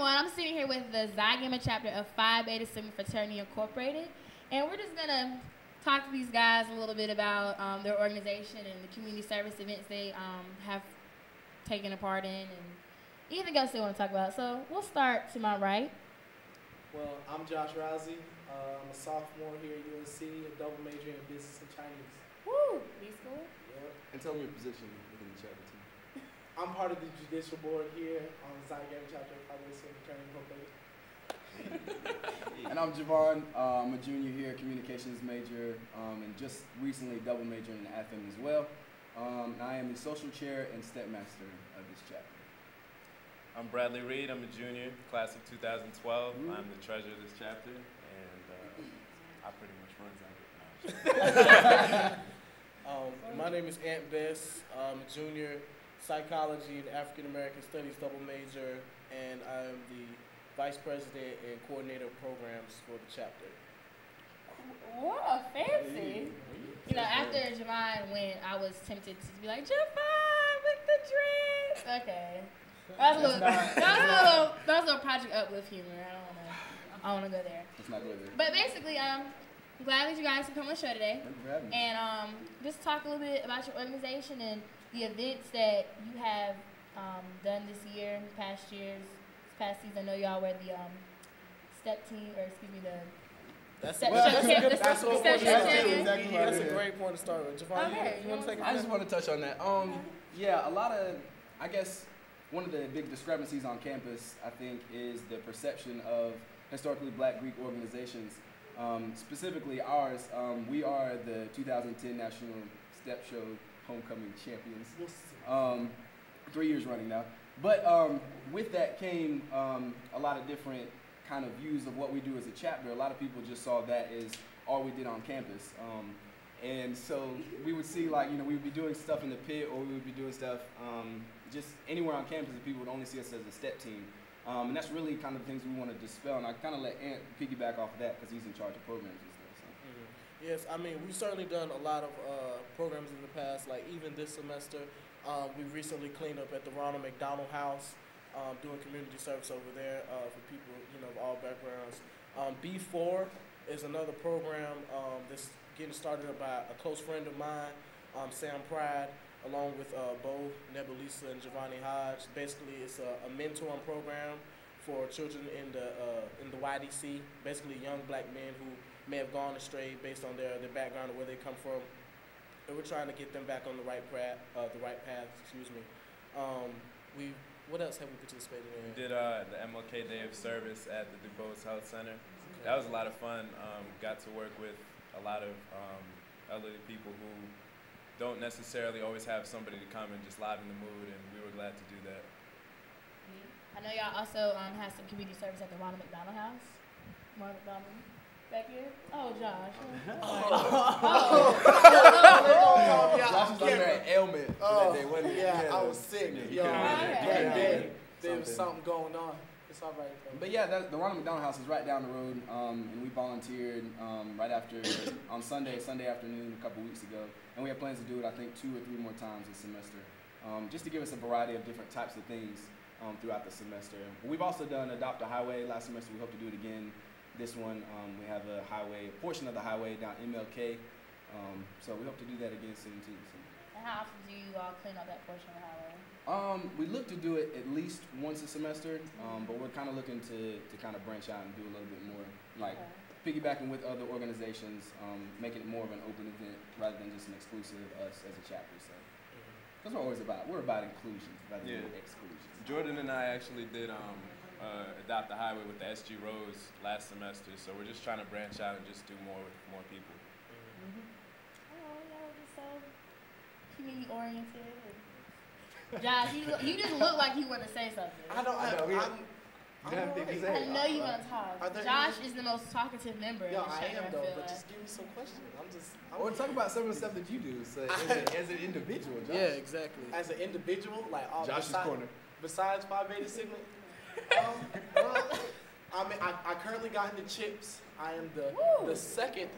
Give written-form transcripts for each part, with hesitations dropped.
everyone. I'm sitting here with the Xi Gamma chapter of Phi Beta Sigma Fraternity Incorporated, and we're just gonna talk to these guys a little bit about their organization and the community service events they have taken a part in, and anything else they want to talk about. So we'll start to my right. Well, I'm Josh Rousey. I'm a sophomore here at UNC, a double major in business and Chinese. Woo! B-School? Yep. And tell me your position within the chapter team. I'm part of the judicial board here on the Xi Gamma chapter of Phi Beta Sigma Fraternity Incorporated. And I'm Javon. I'm a junior here, communications major, and just recently double major in FM as well. I am the social chair and step master of this chapter. I'm Bradley Reed. I'm a junior, class of 2012. I'm the treasurer of this chapter, and I pretty much run it. My name is Ant Bess. I'm a junior, psychology and African American studies double major, and I am the vice president and coordinator of programs for the chapter. Whoa, fancy. You know, after Javon went, I was tempted to be like, Javon with the dress. Okay. That was a little Project Uplift humor. I don't wanna go there. Let's not go there. But basically, I'm glad that you guys could come on the show today. Thank you for having me. And just talk a little bit about your organization and the events that you have done this year, past years, this past season. I know y'all were the step team, or excuse me, That's a great point to start with. Javon, Okay. you want to take a I just want to touch on that. Yeah, a lot of, I guess, one of the big discrepancies on campus, I think, is the perception of historically black Greek organizations. Specifically ours, we are the 2010 National Step Show Homecoming Champions. 3 years running now. But with that came a lot of different kind of views of what we do as a chapter. A lot of people just saw that as all we did on campus. And so we would see, like, we would be doing stuff in the pit, or we would be doing stuff just anywhere on campus, and people would only see us as a step team. And that's really kind of the things we want to dispel. And I kind of let Ant piggyback off of that because he's in charge of programs and stuff. So. Yes, I mean, we've certainly done a lot of programs in the past, like even this semester. We recently cleaned up at the Ronald McDonald House, doing community service over there for people, of all backgrounds. B4 is another program that's getting started by a close friend of mine, Sam Pride, along with Bo, Nebulisa, and Giovanni Hodge. Basically, it's a mentoring program for children in the YDC, basically young black men who may have gone astray based on their background or where they come from. And we're trying to get them back on the right path. What else have we participated in? We did the MLK Day of Service at the DuBose Health Center. Okay. That was a lot of fun. Got to work with a lot of elderly people who don't necessarily always have somebody to come and just liven the mood, and we were glad to do that. I know y'all also have some community service at the Ronald McDonald House. Ronald McDonald back here. Oh, Josh. Josh was under an ailment that day, wasn't he? Yeah, I was sick. There was something going on. It's all right, though. But yeah, the Ronald McDonald House is right down the road, and we volunteered right after, on Sunday afternoon a couple weeks ago. And we have plans to do it, I think, 2 or 3 more times this semester, just to give us a variety of different types of things throughout the semester. We've also done Adopt a Highway last semester. We hope to do it again this one. We have a portion of the highway down MLK, so we hope to do that again soon too. So. And how often do you all clean up that portion of the highway? We look to do it at least once a semester, but we're kind of looking to kind of branch out and do a little bit more, like piggybacking with other organizations, making it more of an open event rather than just an exclusive us as a chapter. So that's what we're about inclusion rather than exclusion. Jordan and I actually did Adopt the Highway with the SG Rose last semester, so we're just trying to branch out and just do more with more people. Oh, y'all just so community oriented. Josh, you just look like you want to say something. I know you want to talk. Josh is the most talkative member in the chapter. I am though, but just give me some questions. Or talk about some of the stuff that you do as an individual, Josh. Yeah, exactly. As an individual, like Josh's corner. Besides Phi Beta Sigma, I currently got into CHIPS. I am the second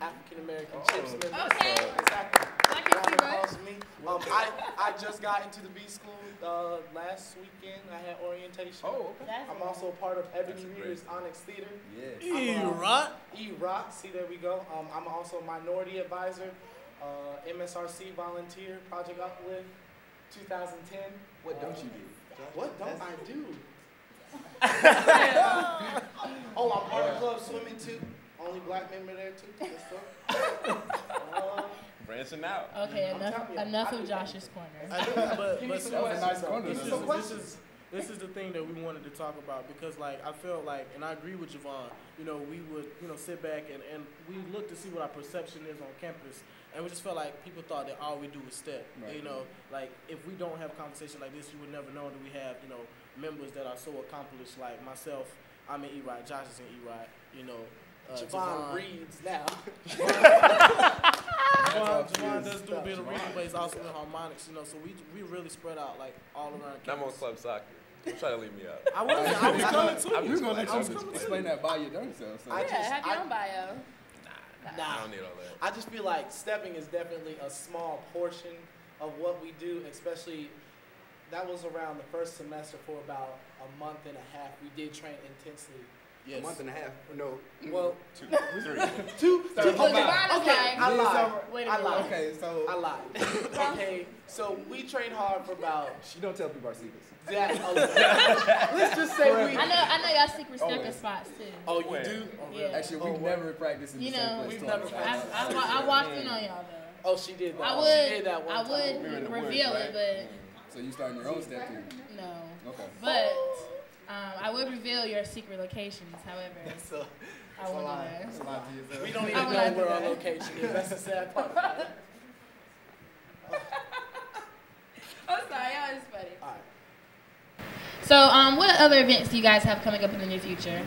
African American chips member. Okay. Exactly. Black History Round of Month. applause for me. I just got into the B school last weekend. I had orientation. Oh, okay. That's I'm also a part of Ebony That's a great Reader's school. Onyx Theater. Yeah. Right? E-Rock. See, there we go. I'm also a minority advisor, MSRC volunteer, Project Uplift, 2010. What don't you do? What don't I do? Oh, I'm part of Club Swimming too. Only black member there too. Yes, sir. Branching out. Okay, I'm telling you, enough I of do- Josh's corner. But That was a nice corner. This though. this is the thing that we wanted to talk about because like I felt like, and I agree with Javon, you know, we would, you know, sit back and we look to see what our perception is on campus, and we just felt like people thought that all we do is step. Right. You know, like if we don't have a conversation like this, you would never know that we have, you know, members that are so accomplished like myself. I'm in E-Ride, Josh is in E-Ride, you know. Javon reads now. Javon does do a bit of reading, but he's also in harmonics, you know, so we really spread out like all around And I'm on campus. club soccer. Don't try to leave me out. I was coming too. We was gonna let I was you coming explain too. that by your darn self. So. I Yeah, just- have your own bio. I don't need all that. I just feel like stepping is definitely a small portion of what we do, especially that was around the first semester for about a month and a half. We did train intensely. Yes. A month and a half. No. Well, 2, 3. two. Well, Javon is Okay, like, I lied. wait a I minute. lied. Okay, so I lied. Okay, so we trained hard for about She don't tell people our secrets. that. Let's just say we. I know y'all secret stepping Always. spots too. Oh, you Where? do? Yeah. actually, Oh, we've what? never practiced in the You same know, place. We've twice. never practiced. I walked in on y'all though. Oh, she did that. I She did that one I time. would We were in the woods, reveal right? it, So you starting your own step team? but no. Okay. But I would reveal your secret locations. However, So, I won't do That's a that. lot to yourself. we don't I even would know not do where our that. location is. That's the sad part about it. I'm sorry, y'all is funny. All right. So, what other events do you guys have coming up in the near future?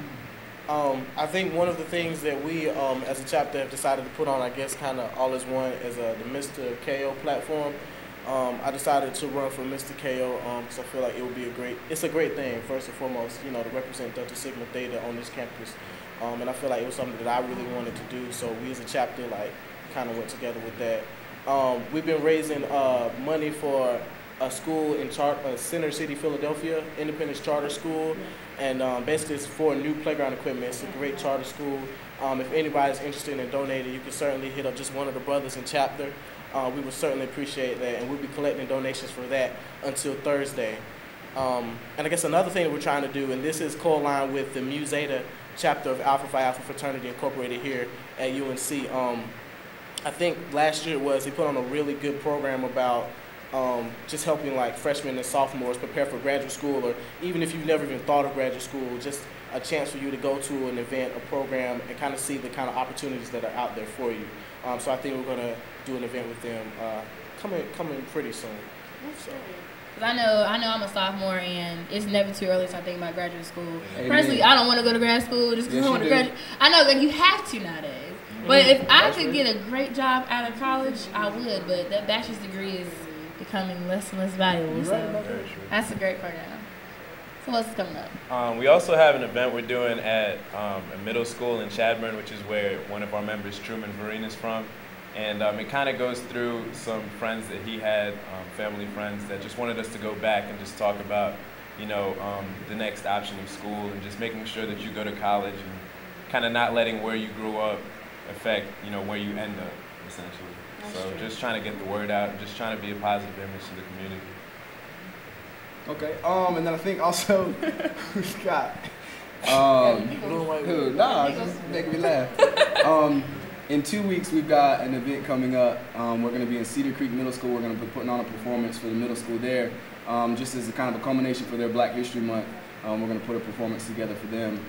I think one of the things that we, as a chapter, have decided to put on, I guess, kind of all as one, is the Mr. KO platform. I decided to run for Mr. KO because I feel like it would be it's a great thing, first and foremost, you know, to represent Delta Sigma Theta on this campus. And I feel like it was something that I really wanted to do, so we as a chapter, like, kind of went together with that. We've been raising money for a school in Center City, Philadelphia, Independence Charter School, and basically it's for new playground equipment. It's a great charter school. If anybody's interested in donating, you can certainly hit up just one of the brothers in chapter. We would certainly appreciate that, and we'll be collecting donations for that until Thursday. And I guess another thing that we're trying to do, and this is co-aligned with the Mu Zeta chapter of Alpha Phi Alpha Fraternity Incorporated here at UNC. I think last year they put on a really good program about just helping like freshmen and sophomores prepare for graduate school, or even if you've never even thought of graduate school, just a chance for you to go to an event, a program, and kind of see the kind of opportunities that are out there for you. So I think we're going to do an event with them coming pretty soon. So. Cause I know I'm a sophomore and it's never too early to start thinking about graduate school. Amen. Personally, I don't want to go to grad school just because Yes, I want to you do. graduate. I know that you have to nowadays. But if I could get a great job out of college, I would. But that bachelor's degree is becoming less and less valuable. So Very true. that's a great program. So what's coming up? We also have an event we're doing at a middle school in Chadbourn, which is where one of our members, Truman Vereen, is from. And it kind of goes through some friends that he had, family friends, that just wanted us to go back and just talk about, you know, the next option of school and just making sure that you go to college and kind of not letting where you grew up affect, you know, where you end up, essentially. That's So true. just trying to get the word out and just trying to be a positive image to the community. Okay. And then I think also who's got Blue and white. who? Nah, just making me laugh. In 2 weeks, we've got an event coming up. We're going to be in Cedar Creek Middle School. We're going to be putting on a performance for the middle school there, just as a kind of a culmination for their Black History Month. We're going to put a performance together for them.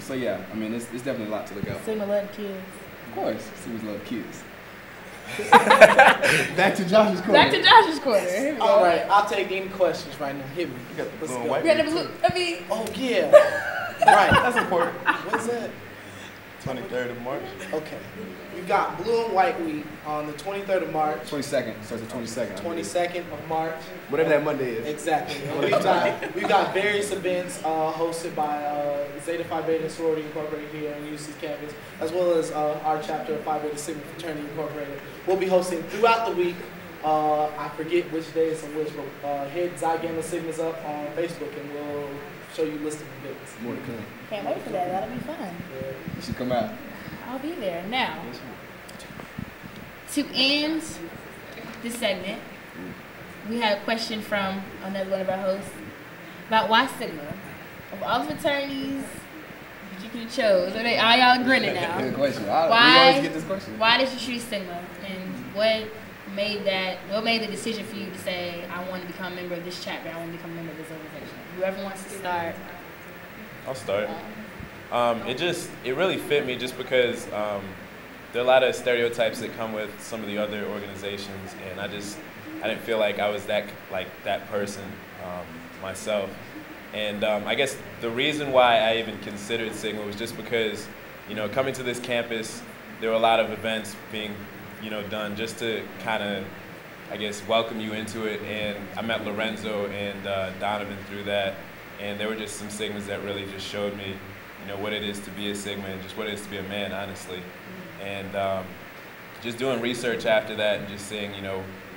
So yeah, I mean, it's definitely a lot to look out for. Sigma love kids. Of course, students love kids. Back to Josh's corner. Back to Josh's corner. Here we go. All right, I'll take any questions right now. Hit me. You got the Let's blue and go. white. We got the blue. I mean, Oh, yeah. Right. That's important. What's that? 23rd of March. Okay. We've got Blue and White Week on the 23rd of March. 22nd. Starts the 22nd. 22nd of March. Whatever that Monday is. Exactly. And we've got various events hosted by Zeta Phi Beta Sorority Incorporated here on UC's campus, as well as our chapter of Phi Beta Sigma Fraternity Incorporated. We'll be hosting throughout the week. I forget which days and which, but hit Xi Gamma Sigmas up on Facebook and we'll show you a list of events. More to come. Can't wait for that. That'll be fun. You should come out. I'll be there. Now, to end this segment, we had a question from another one of our hosts about why Sigma. Of all the fraternities that you could have chose, all y'all grinning now. Good question. We Why- always get this question. Why did you choose Sigma, and what made the decision for you to say, I want to become a member of this chapter, I want to become a member of this organization? Whoever wants to start. I'll start. It really fit me just because there are a lot of stereotypes that come with some of the other organizations, and I didn't feel like I was that person myself. And I guess the reason why I even considered Sigma was just because, coming to this campus, there were a lot of events being, done just to kind of, I guess, welcome you into it. And I met Lorenzo and Donovan through that, and there were just some Sigmas that really just showed me, what it is to be a Sigma and just what it is to be a man, honestly. And just doing research after that and just seeing,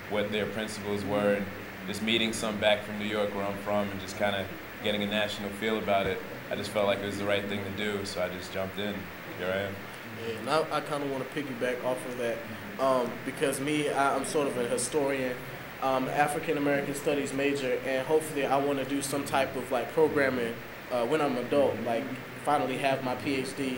what their principles were, and just meeting some back from New York where I'm from and just kind of getting a national feel about it, I just felt like it was the right thing to do, so I just jumped in. Here I am. Yeah, and I kind of want to piggyback off of that because I'm sort of a historian, African American Studies major, and hopefully I want to do some type of programming when I'm an adult, finally have my PhD,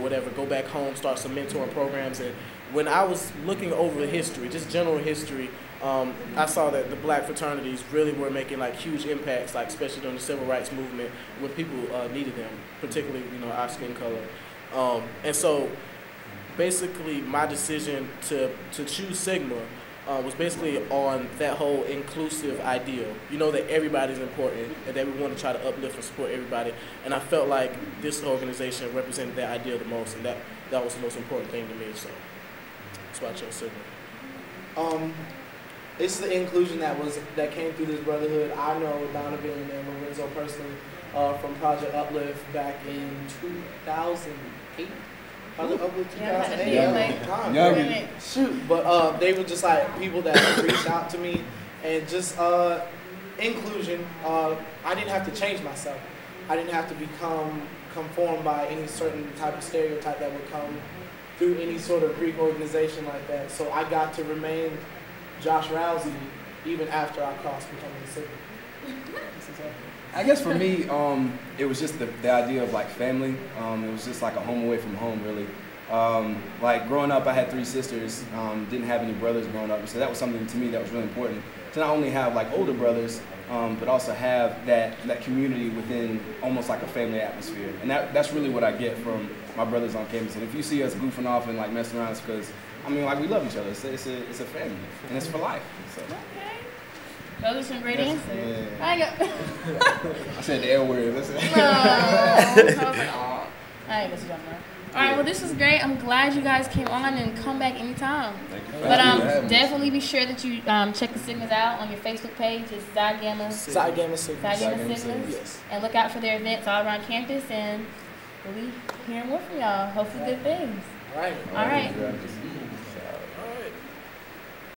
whatever, go back home, start some mentoring programs. And when I was looking over history, just general history, I saw that the black fraternities really were making huge impacts, especially during the civil rights movement when people needed them, particularly our skin color. And so basically my decision to choose Sigma was basically on that whole inclusive ideal. That everybody's important and that we want to try to uplift and support everybody. And I felt like this organization represented that ideal the most, and that was the most important thing to me. So that's why I chose Sigma. It's the inclusion that came through this brotherhood. I know Donovan and Lorenzo personally from Project Uplift back in 2008. Project Uplift 2008. Yeah. Shoot, but they were just people that reached out to me, and just inclusion. I didn't have to change myself. I didn't have to become conformed by any certain type of stereotype that would come through any sort of Greek organization like that. So I got to remain Josh Rousey even after I crossed becoming a Sigma. I guess for me, it was just the idea of family. It was just a home away from home, really. Growing up, I had 3 sisters, didn't have any brothers growing up, so that was something to me that was really important. To not only have older brothers, but also have that community within almost a family atmosphere. And that's really what I get from my brothers on campus. And if you see us goofing off and messing around, it's because we love each other. It's a family, and it's for life. So. Okay. Those are some great answers. Yeah. I said the L word. I was like, aw. I ain't messing up now. All right, well, this was great. I'm glad you guys came on and come back anytime. But definitely be sure that you check the Sigmas out on your Facebook page. It's Xi Gamma Sigmas. Yes. And look out for their events all around campus, and we'll be hearing more from y'all. Hopefully good things. All right. All right.